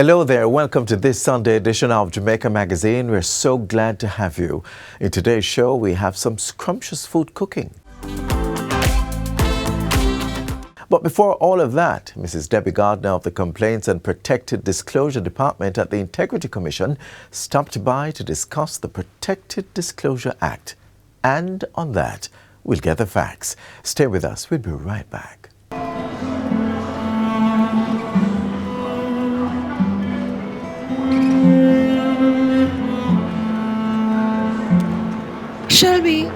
Hello there, welcome to this Sunday edition of Jamaica Magazine. We're so glad to have you. In today's show, we have some scrumptious food cooking. But before all of that, Mrs. Debbie Gardner of the Complaints and Protected Disclosure Department at the Integrity Commission stopped by to discuss the Protected Disclosure Act. And on that, we'll get the facts. Stay with us, we'll be right back. Shelby,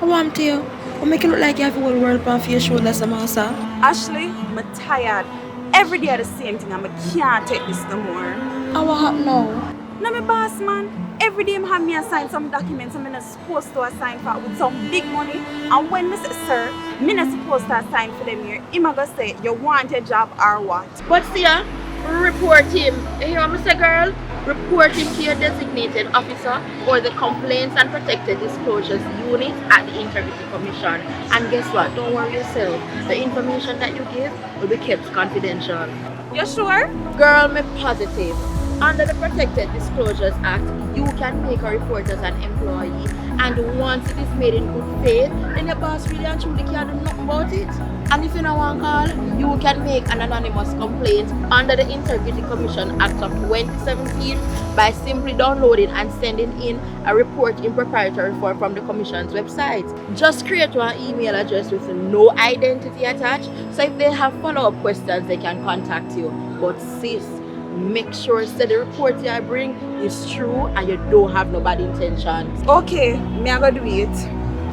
I want you. I make it look like you have the whole world on your shoulders, Amasa. Ashley, I'm tired. Every day the same thing and I can't take this no more. How what happen now? Now my boss man, every day I have me assign some documents I'm not supposed to assign for with some big money. And when I say, sir, I'm not supposed to assign for them here, I'm going to say, you want a job or what? But see ya, report him. You hear what I say, girl? Report him to your designated officer or the Complaints and Protected Disclosures Unit at the Integrity Commission. And guess what? Don't worry yourself. The information that you give will be kept confidential. You sure? Girl, me positive. Under the Protected Disclosures Act, you can make a report as an employee, and once it is made in good faith, then your boss really and truly can't do nothing about it. And if you don't want to call, you can make an anonymous complaint under the Integrity Commission Act of 2017 by simply downloading and sending in a report in proprietary form from the Commission's website. Just create one email address with no identity attached, so if they have follow-up questions, they can contact you. But sis, make sure that the report you bring is true and you don't have no bad intentions. Okay, me I go do it.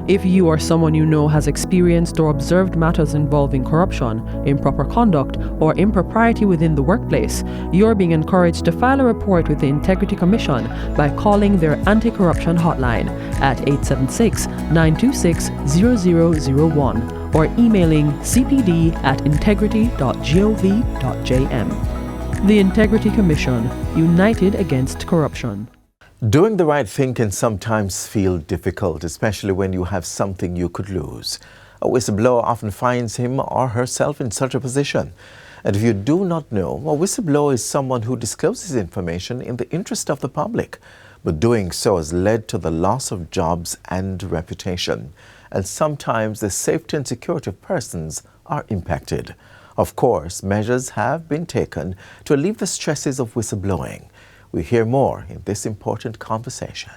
If you or someone you know has experienced or observed matters involving corruption, improper conduct, or impropriety within the workplace, you're being encouraged to file a report with the Integrity Commission by calling their anti-corruption hotline at 876-926-0001 or emailing cpd@integrity.gov.jm. The Integrity Commission, united against corruption. Doing the right thing can sometimes feel difficult, especially when you have something you could lose. A whistleblower often finds him or herself in such a position. And if you do not know, a whistleblower is someone who discloses information in the interest of the public. But doing so has led to the loss of jobs and reputation. And sometimes the safety and security of persons are impacted. Of course, measures have been taken to alleviate the stresses of whistleblowing. We hear more in this important conversation.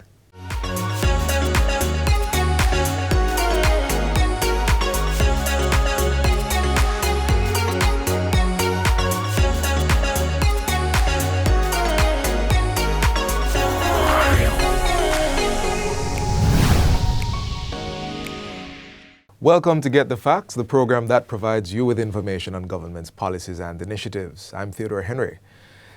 Welcome to Get the Facts, the program that provides you with information on government's policies and initiatives. I'm Theodore Henry.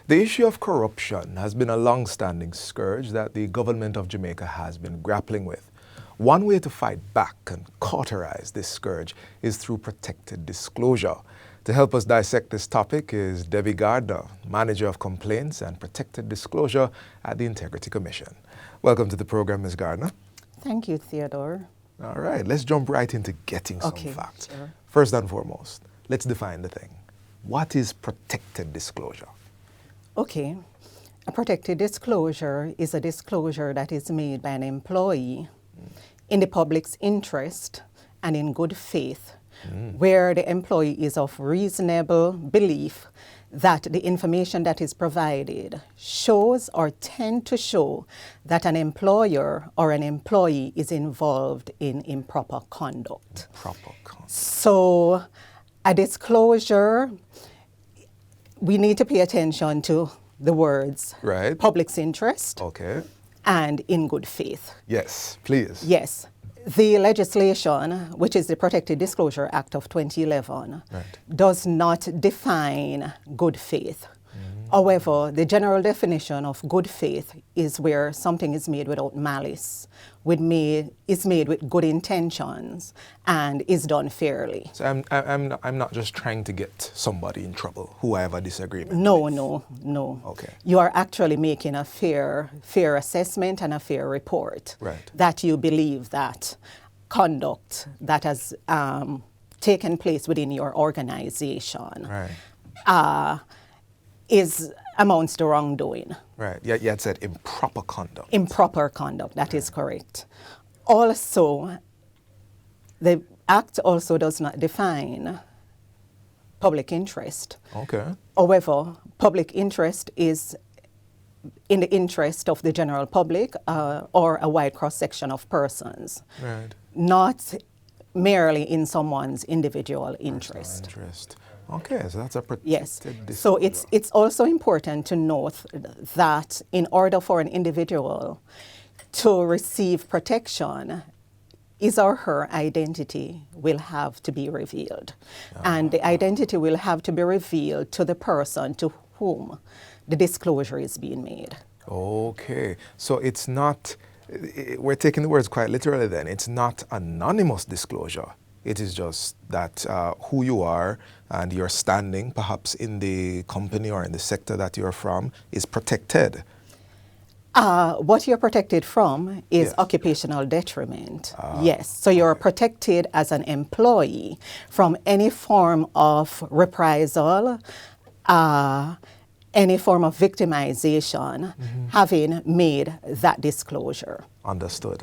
The issue of corruption has been a long-standing scourge that the government of Jamaica has been grappling with. One way to fight back and cauterize this scourge is through protected disclosure. To help us dissect this topic is Debbie Gardner, Manager of Complaints and Protected Disclosure at the Integrity Commission. Welcome to the program, Ms. Gardner. Thank you, Theodore. All right, let's jump right into getting some facts. Sure. First and foremost, let's define the thing. What is protected disclosure? Okay. A protected disclosure is a disclosure that is made by an employee in the public's interest and in good faith, where the employee is of reasonable belief that the information that is provided shows or tend to show that an employer or an employee is involved in improper conduct. So a disclosure, we need to pay attention to the words public's interest and in good faith. Yes, please. Yes. The legislation, which is the Protected Disclosure Act of 2011, does not define good faith. However, the general definition of good faith is where something is made without malice, is made with good intentions, and is done fairly. So I'm not just trying to get somebody in trouble who I have a disagreement with. No. Okay. You are actually making a fair assessment and a fair report that you believe that conduct that has taken place within your organization is amounts to wrongdoing. Right. You had said improper conduct. Improper conduct, that is correct. Also, the Act also does not define public interest. Okay. However, public interest is in the interest of the general public or a wide cross-section of persons, Right. not merely in someone's individual interest. Okay, so that's a protected Yes. disclosure. So it's also important to note that in order for an individual to receive protection, his or her identity will have to be revealed. And the identity will have to be revealed to the person to whom the disclosure is being made. Okay, so it's not, we're taking the words quite literally then, it's not anonymous disclosure. It is just that who you are and your standing, perhaps in the company or in the sector that you're from, is protected. What you're protected from is Yes. occupational detriment. Yes. So you're protected as an employee from any form of reprisal, any form of victimization, having made that disclosure. Understood.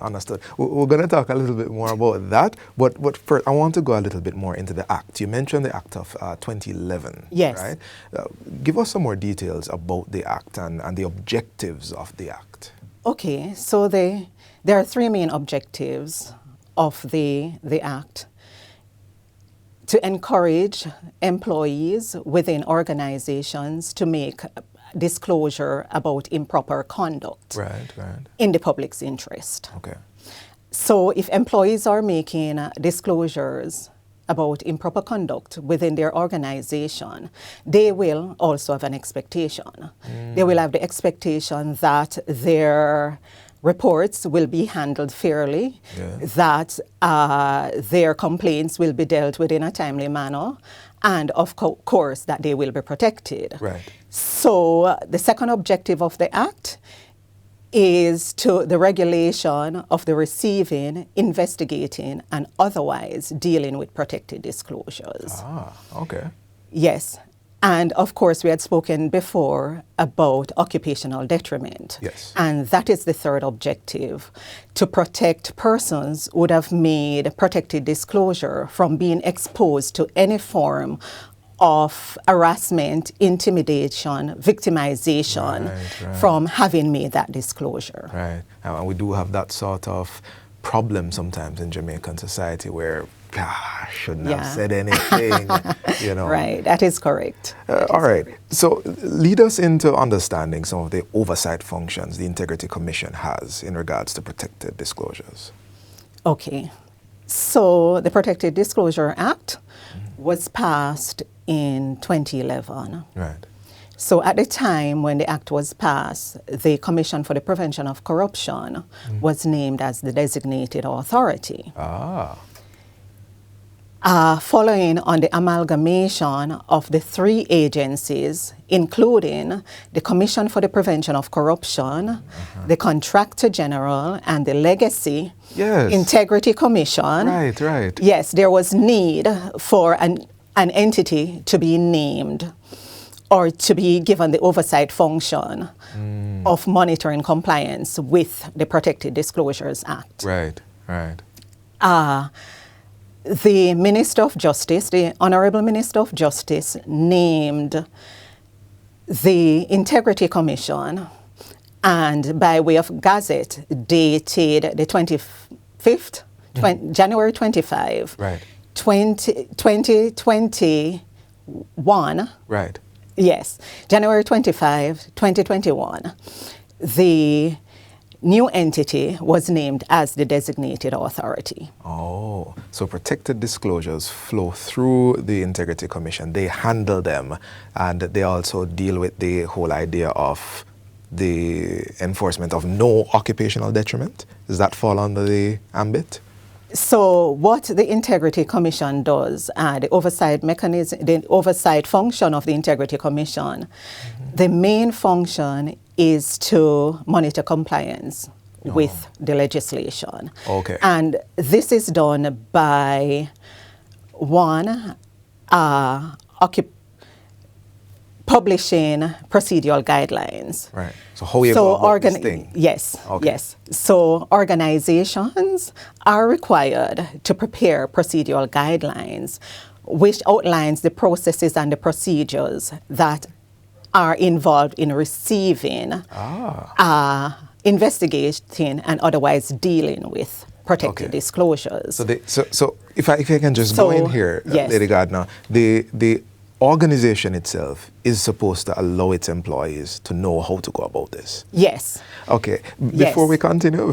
We're going to talk a little bit more about that, but first I want to go a little bit more into the Act. You mentioned the Act of 2011, Yes. right? Give us some more details about the Act and the objectives of the Act. Okay, so there are three main objectives of the Act. To encourage employees within organizations to make disclosure about improper conduct Right. in the public's interest. Okay. So if employees are making disclosures about improper conduct within their organization, they will also have an expectation. They will have the expectation that their reports will be handled fairly, that their complaints will be dealt with in a timely manner, and of course that they will be protected. Right. So the second objective of the Act is to the regulation of the receiving, investigating, and otherwise dealing with protected disclosures. Okay. Yes. And of course, we had spoken before about occupational detriment. Yes. And that is the third objective, to protect persons who would have made protected disclosure from being exposed to any form of harassment, intimidation, victimization from having made that disclosure. Right. And we do have that sort of problem sometimes in Jamaican society where I shouldn't have said anything, you know. Right, that is correct. All right. So lead us into understanding some of the oversight functions the Integrity Commission has in regards to protected disclosures. Okay. So the Protected Disclosure Act was passed in 2011. Right. So at the time when the Act was passed, the Commission for the Prevention of Corruption was named as the designated authority. Following on the amalgamation of the three agencies, including the Commission for the Prevention of Corruption, the Contractor General, and the Legacy Integrity Commission. Right. Yes, there was need for an entity to be named or to be given the oversight function of monitoring compliance with the Protected Disclosures Act. Right. The Minister of Justice, the Honorable Minister of Justice, named the Integrity Commission, and by way of gazette dated the 25th, January 25, 2021. Right. Yes, January 25, 2021, the new entity was named as the designated authority. Oh, so protected disclosures flow through the Integrity Commission. They handle them, and they also deal with the whole idea of the enforcement of no occupational detriment. Does that fall under the ambit? So what the Integrity Commission does, the oversight mechanism, the oversight function of the Integrity Commission, the main function is to monitor compliance with the legislation. Okay. And this is done by one, publishing procedural guidelines. Right. So how you go about this thing? Yes, Okay. yes. So organizations are required to prepare procedural guidelines which outlines the processes and the procedures that are involved in receiving, investigating, and otherwise dealing with protected disclosures. So if I can just go in here, yes. Lady Gardner, the organization itself is supposed to allow its employees to know how to go about this. Yes. Okay. Yes. Before we continue,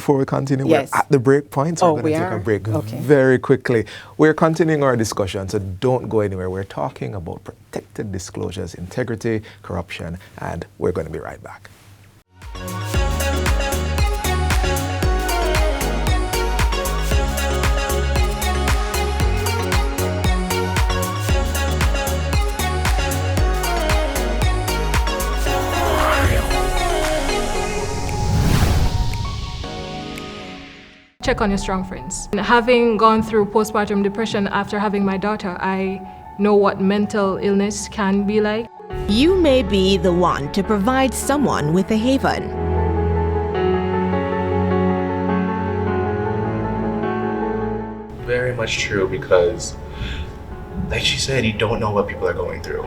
Yes. we're at the break point. So we're going to take a break very quickly. We're continuing our discussion, so don't go anywhere. We're talking about protected disclosures, integrity, corruption, and we're going to be right back. Check on your strong friends. Having gone through postpartum depression after having my daughter, I know what mental illness can be like. You may be the one to provide someone with a haven. Very much true, because, like she said, you don't know what people are going through.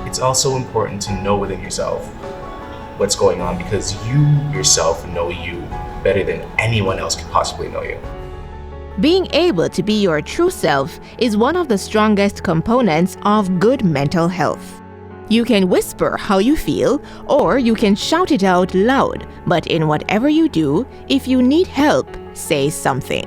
It's also important to know within yourself what's going on, because you yourself know you better than anyone else could possibly know you. Being able to be your true self is one of the strongest components of good mental health. You can whisper how you feel, or you can shout it out loud, but in whatever you do, if you need help, say something.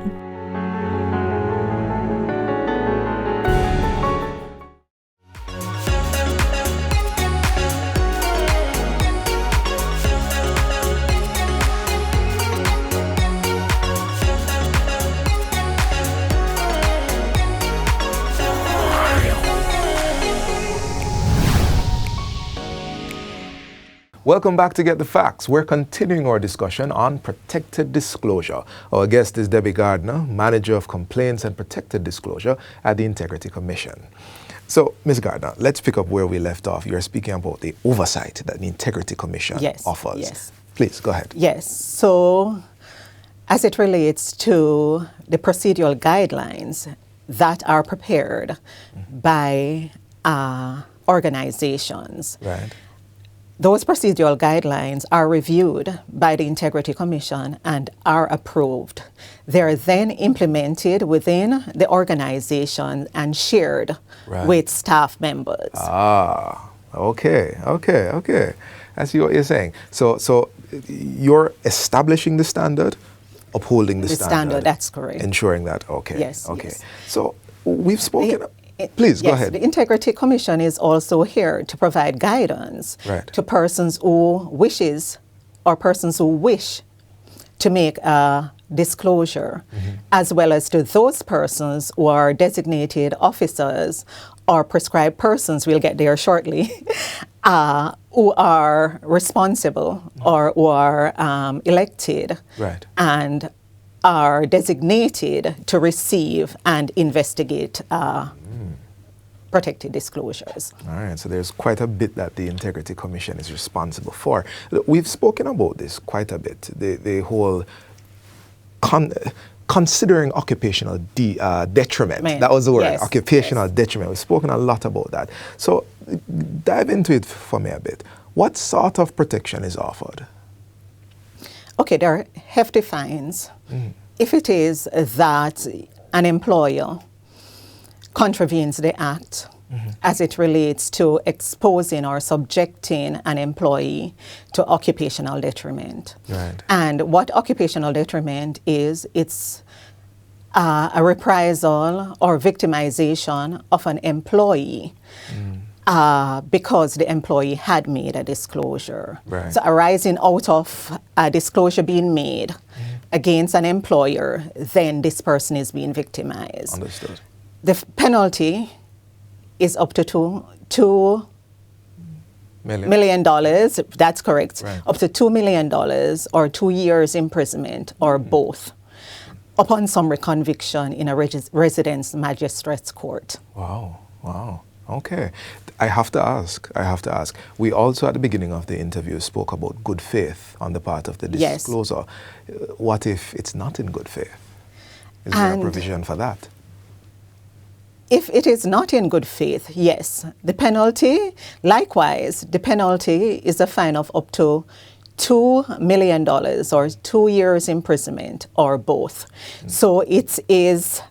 Welcome back to Get the Facts. We're continuing our discussion on protected disclosure. Our guest is Debbie Gardner, Manager of Complaints and Protected Disclosure at the Integrity Commission. So, Ms. Gardner, let's pick up where we left off. You're speaking about the oversight that the Integrity Commission offers. Yes. Please, go ahead. Yes. So, as it relates to the procedural guidelines that are prepared by organizations, Right. those procedural guidelines are reviewed by the Integrity Commission and are approved. They're then implemented within the organization and shared with staff members. Okay. I see what you're saying. So you're establishing the standard, upholding the standard. That's correct. Ensuring that, okay. Yes. Okay. Yes. So we've spoken... Please, go ahead. The Integrity Commission is also here to provide guidance to persons who wish to make a disclosure, as well as to those persons who are designated officers or prescribed persons, we'll get there shortly, who are responsible or who are elected and are designated to receive and investigate protected disclosures. All right, so there's quite a bit that the Integrity Commission is responsible for. We've spoken about this quite a bit, the whole considering occupational detriment. That was the word, occupational detriment. We've spoken a lot about that. So dive into it for me a bit. What sort of protection is offered? Okay, there are hefty fines. If it is that an employer contravenes the act as it relates to exposing or subjecting an employee to occupational detriment. And what occupational detriment is, it's a reprisal or victimization of an employee because the employee had made a disclosure. So arising out of a disclosure being made against an employer, then this person is being victimized. Understood. The penalty is up to two million dollars, that's correct, Right. up to $2 million or 2 years imprisonment or both upon summary conviction in a residence magistrate's court. Wow, wow. Okay. I have to ask. We also at the beginning of the interview spoke about good faith on the part of the Yes. disclosure. What if it's not in good faith? Is there a And provision for that? if it is not in good faith, yes. The penalty, likewise, the penalty is a fine of up to $2 million or 2 years imprisonment or both. So it is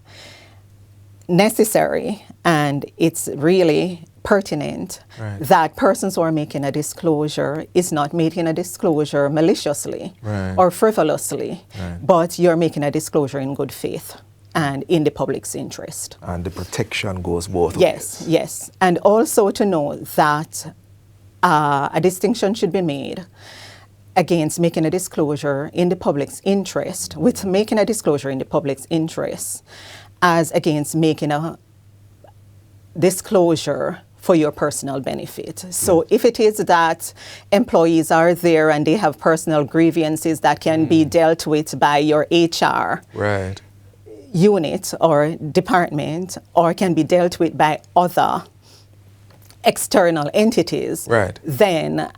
necessary and it's really pertinent Right. that persons who are making a disclosure is not making a disclosure maliciously Right. or frivolously, Right. but you're making a disclosure in good faith and in the public's interest. And the protection goes both Yes, ways. yes. And also to know that a distinction should be made against making a disclosure in the public's interest, with making a disclosure in the public's interest, as against making a disclosure for your personal benefit. So if it is that employees are there and they have personal grievances that can be dealt with by your HR Right. unit or department, or can be dealt with by other external entities, Right. then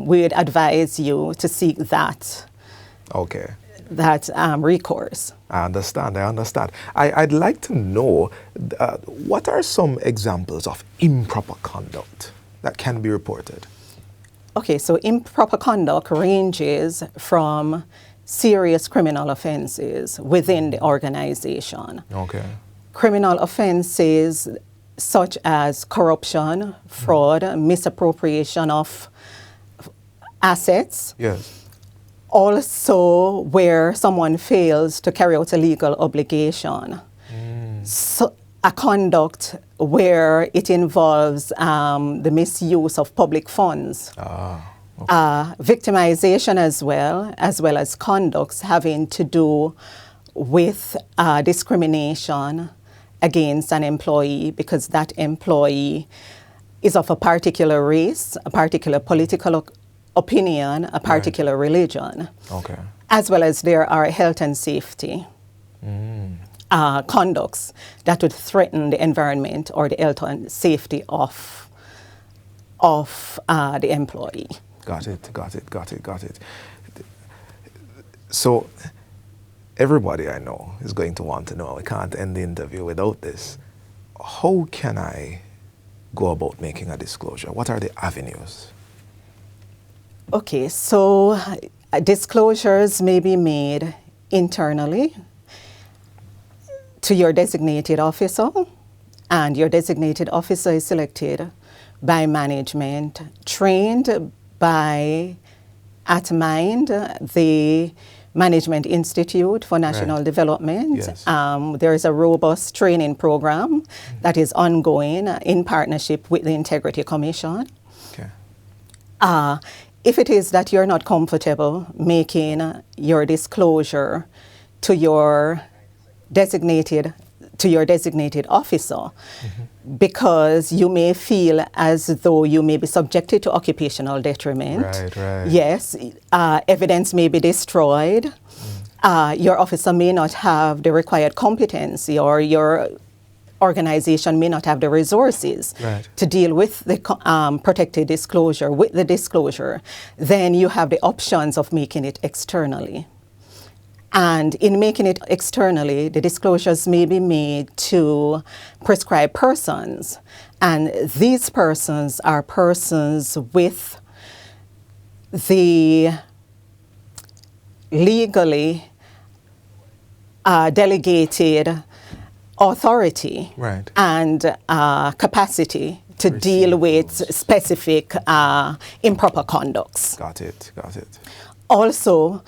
we'd advise you to seek that Okay. recourse. I understand. I'd like to know what are some examples of improper conduct that can be reported? Okay, so improper conduct ranges from serious criminal offenses within the organization. Okay. Criminal offenses such as corruption, fraud, misappropriation of assets, Yes. also where someone fails to carry out a legal obligation. So a conduct where it involves the misuse of public funds. Victimization as well as conducts having to do with discrimination against an employee because that employee is of a particular race, a particular political opinion, a particular religion. Okay. As well as there are health and safety conducts that would threaten the environment or the health and safety of the employee. Got it. So everybody I know is going to want to know. I can't end the interview without this. How can I go about making a disclosure? What are the avenues? Okay, so disclosures may be made internally to your designated officer, and your designated officer is selected by management, trained by ATMIND, the Management Institute for National Development. Yes. There is a robust training program that is ongoing in partnership with the Integrity Commission. Okay. If it is that you're not comfortable making your disclosure to your designated officer, because you may feel as though you may be subjected to occupational detriment. Right. Yes, evidence may be destroyed. Your officer may not have the required competency, or your organization may not have the resources to deal with the protected disclosure, then you have the options of making it externally. And in making it externally, the disclosures may be made to prescribed persons. And these persons are persons with the legally delegated authority and capacity to deal with specific improper conducts. Got it. Also,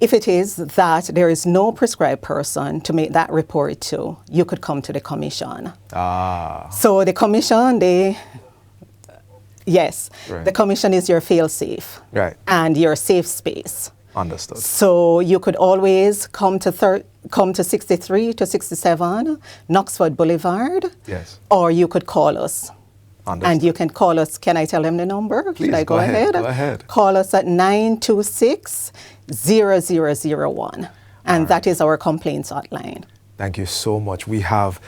if it is that there is no prescribed person to make that report to, you could come to the commission. So the commission, the commission is your fail-safe and your safe space. Understood. So you could always come to 63 to 67 Knoxford Boulevard. Yes. Or you could call us. Understood. And you can call us. Can I tell them the number? Please, Should I go ahead. Go ahead. Call us at 926-0001. And that is our complaints hotline. Thank you so much. We have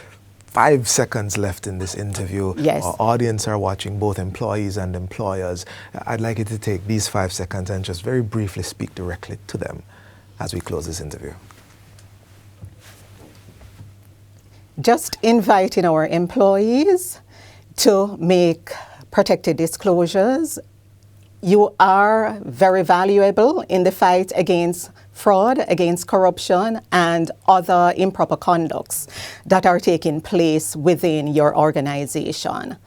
5 seconds left in this interview. Yes. Our audience are watching, both employees and employers. I'd like you to take these 5 seconds and just very briefly speak directly to them as we close this interview. Just inviting our employees to make protected disclosures. You are very valuable in the fight against fraud, against corruption, and other improper conducts that are taking place within your organization.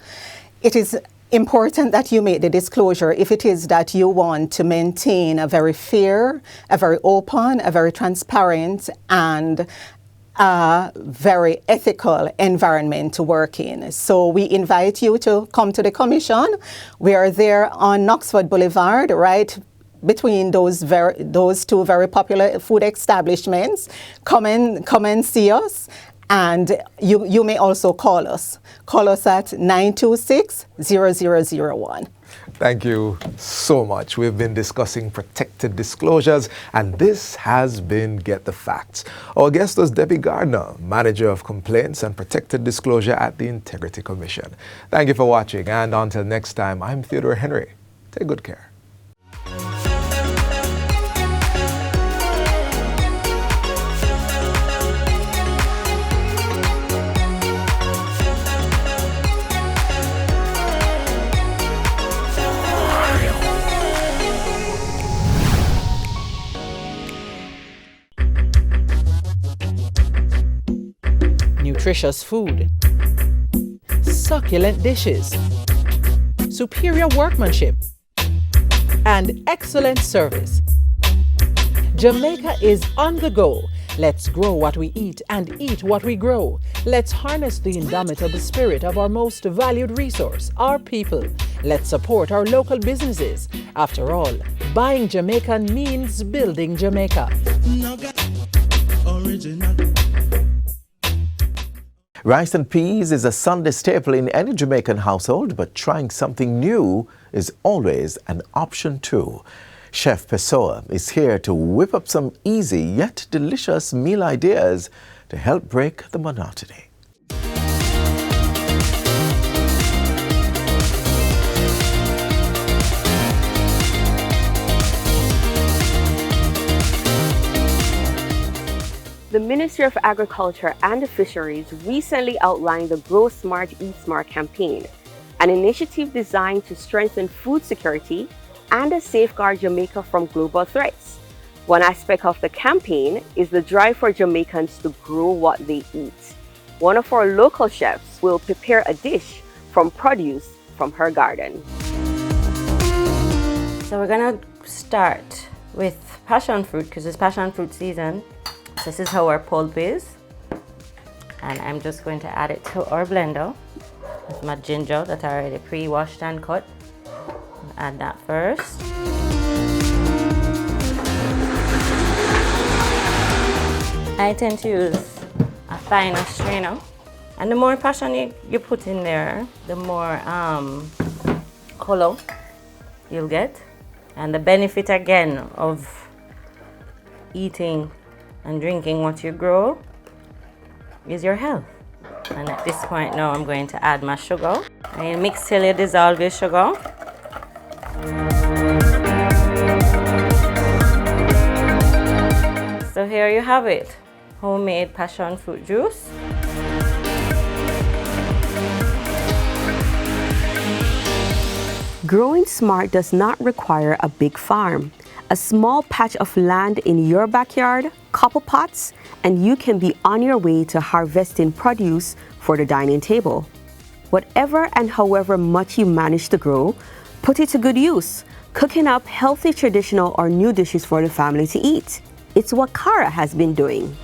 It is important that you make the disclosure if it is that you want to maintain a very fair, a very open, a very transparent, and a very ethical environment to work in. So we invite you to come to the commission. We are there on Knoxford Boulevard, right between those two very popular food establishments. Come and see us. And you may also call us. Call us at 926-0001. Thank you so much. We've been discussing protected disclosures, and this has been Get the Facts. Our guest was Debbie Gardner, Manager of Complaints and Protected Disclosure at the Integrity Commission. Thank you for watching, and until next time, I'm Theodore Henry. Take good care. Nutritious food, succulent dishes, superior workmanship, and excellent service. Jamaica is on the go. Let's grow what we eat and eat what we grow. Let's harness the indomitable spirit of our most valued resource, our people. Let's support our local businesses. After all, buying Jamaican means building Jamaica. Original. Rice and peas is a Sunday staple in any Jamaican household, but trying something new is always an option too. Chef Pessoa is here to whip up some easy yet delicious meal ideas to help break the monotony. The Ministry of Agriculture and Fisheries recently outlined the Grow Smart, Eat Smart campaign, an initiative designed to strengthen food security and safeguard Jamaica from global threats. One aspect of the campaign is the drive for Jamaicans to grow what they eat. One of our local chefs will prepare a dish from produce from her garden. So we're gonna start with passion fruit because it's passion fruit season. This is how our pulp is, and I'm just going to add it to our blender with my ginger that I already pre-washed and cut. Add that first. I tend to use a finer strainer, and the more passion you put in there, the more color you'll get, and the benefit again of eating and drinking what you grow is your health. And at this point now I'm going to add my sugar. I mix till you dissolve your sugar. So here you have it, homemade passion fruit juice. Growing smart does not require a big farm. A small patch of land in your backyard, couple pots, and you can be on your way to harvesting produce for the dining table. Whatever and however much you manage to grow, put it to good use, cooking up healthy traditional or new dishes for the family to eat. It's what Cara has been doing.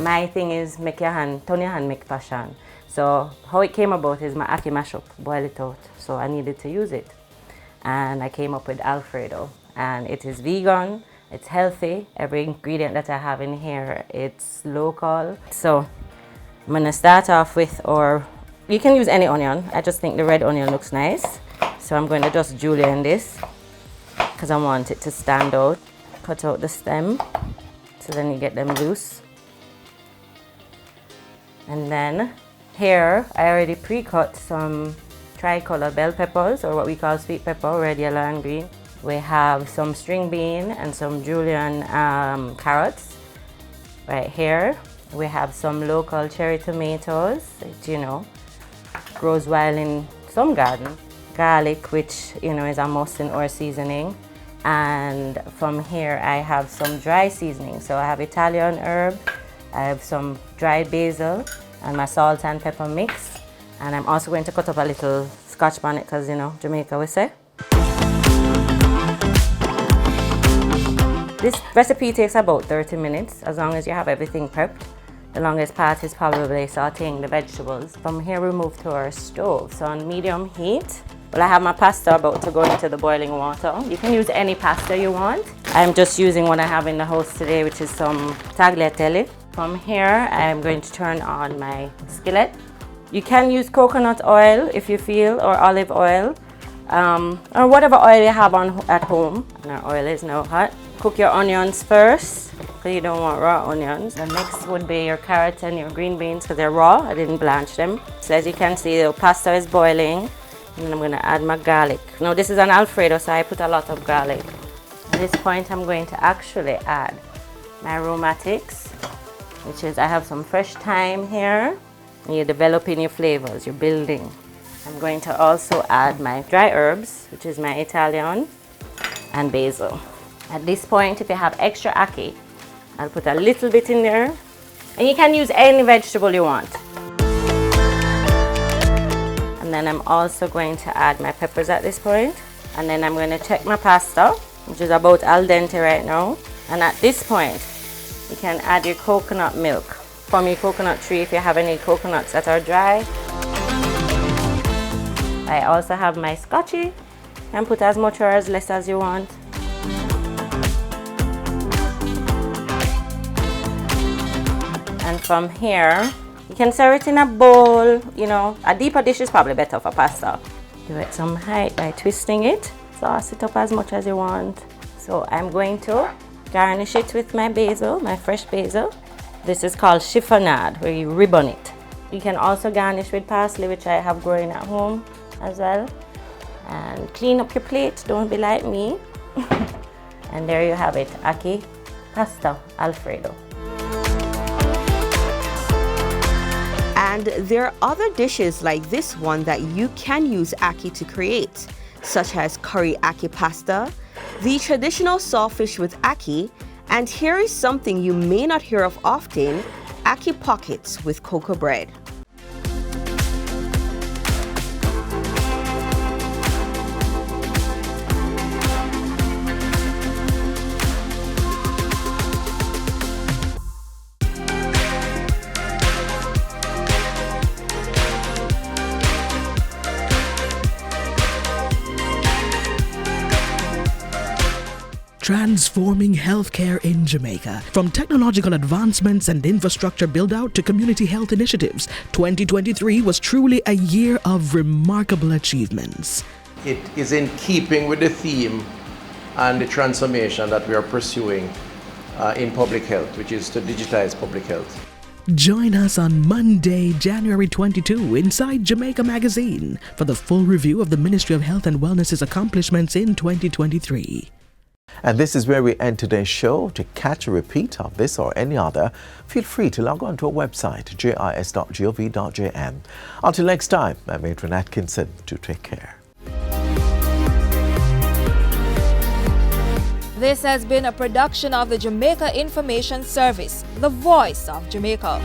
My thing is make your hand, turn your hand, make passion. So how it came about is my ackee mash up, boil it out. So I needed to use it. And I came up with Alfredo. And it is vegan It's healthy. Every ingredient that I have in here, it's local. So I'm gonna start off with, or you can use any onion. I just think the red onion looks nice. So I'm going to just julienne this because I want it to stand out. Cut out the stem so then you get them loose. And then here I already pre-cut some tricolor bell peppers, or what we call sweet pepper, red, yellow and green. We have some string bean and some julienne carrots. Right here we have some local cherry tomatoes, which, you know, grows wild in some garden. Garlic, which, you know, is a must in our seasoning. And from here I have some dry seasoning. So I have Italian herb, I have some dried basil and my salt and pepper mix. And I'm also going to cut up a little scotch bonnet because, you know, Jamaica we say. This recipe takes about 30 minutes as long as you have everything prepped. The longest part is probably sauteing the vegetables. From here we move to our stove. So on medium heat, well, I have my pasta about to go into the boiling water. You can use any pasta you want. I'm just using what I have in the house today, which is some tagliatelle. From here, I'm going to turn on my skillet. You can use coconut oil if you feel, or olive oil, or whatever oil you have at home. And our oil is now hot. Cook your onions first, because you don't want raw onions. The next would be your carrots and your green beans, because they're raw. I didn't blanch them. So as you can see, the pasta is boiling. And then I'm going to add my garlic. Now this is an Alfredo, so I put a lot of garlic. At this point I'm going to actually add my aromatics, which is I have some fresh thyme here. And you're developing your flavors, you're building. I'm going to also add my dry herbs, which is my Italian and basil. At this point, if you have extra ackee, I'll put a little bit in there. And you can use any vegetable you want. And then I'm also going to add my peppers at this point. And then I'm going to check my pasta, which is about al dente right now. And at this point, you can add your coconut milk from your coconut tree if you have any coconuts that are dry. I also have my scotchy. You can put as much or as less as you want. And from here, you can serve it in a bowl, you know. A deeper dish is probably better for pasta. Give it some height by twisting it. Sauce it up as much as you want. So I'm going to garnish it with my basil, my fresh basil. This is called chiffonade, where you ribbon it. You can also garnish with parsley, which I have growing at home as well. And clean up your plate, don't be like me. And there you have it, ackee pasta Alfredo. And there are other dishes like this one that you can use ackee to create, such as curry ackee pasta, the traditional sawfish with ackee, and here is something you may not hear of often, ackee pockets with cocoa bread. Transforming healthcare in Jamaica. From technological advancements and infrastructure build-out to community health initiatives, 2023 was truly a year of remarkable achievements. It is in keeping with the theme and the transformation that we are pursuing in public health, which is to digitize public health. Join us on Monday, January 22 inside Jamaica Magazine for the full review of the Ministry of Health and Wellness's accomplishments in 2023. And this is where we end today's show. To catch a repeat of this or any other, feel free to log on to our website, jis.gov.jm. Until next time, I'm Adrian Atkinson. Do take care. This has been a production of the Jamaica Information Service, the voice of Jamaica.